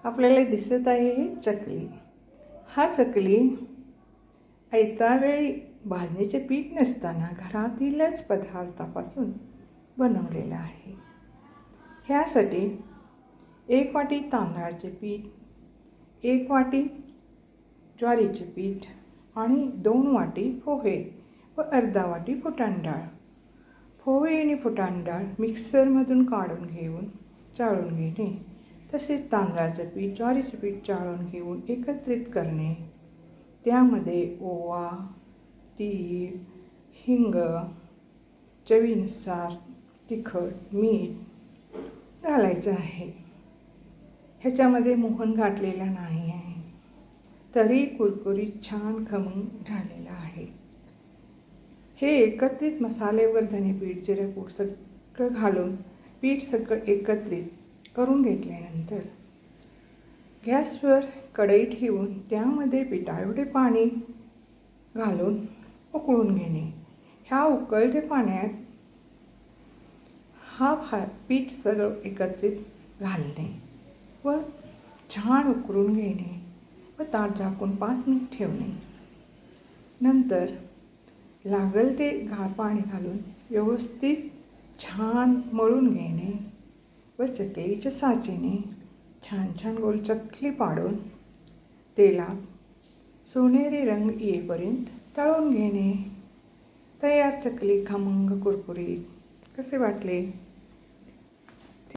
आपल्याला दिसत आहे ही चकली. हा चकली ऐतावेळी भाजणीचे पीठ नसताना घरातीलच पदार्थापासून बनवलेला आहे. ह्यासाठी 1 वाटी तांदळाचे पीठ, 1 वाटी ज्वारीचे पीठ आणि 2 वाटी पोहे व अर्धा वाटी फुटाण डाळ. पोहे आणि फुटाण डाळ मिक्सरमधून काढून घेऊन चाळून घेणे, तसेच तांदळाचं पीठ ज्वारीचे पीठ चाळून घेऊन एकत्रित करणे. त्यामध्ये ओवा, तीळ, हिंग, चवीनुसार तिखट, मीठ घालायचं आहे. ह्याच्यामध्ये मोहन घातलेला नाही आहे, तरी कुरकुरीत छान खमंग झालेला आहे. हे एकत्रित मसाले व धनेपीठ, जिरेपूड सगळं घालून पीठ सगळं एकत्रित करून घेतल्यानंतर गॅसवर कढई ठेवून त्यामध्ये पिठाएवढे पाणी घालून उकळून घेणे. ह्या उकळत्या पाण्यात पीठ सगळं एकत्रित घालणे व छान उकळून घेणे व ताट झाकून 5 मिनिट ठेवणे. नंतर लागेल ते गार पाणी घालून व्यवस्थित छान मळून घेणे व चकलीच्या साचेने छान छान गोल चकली पाडून तेलात सोनेरी रंग येईपर्यंत तळून घेणे. तयार चकली खमंग कुरकुरीत. कसे वाटले?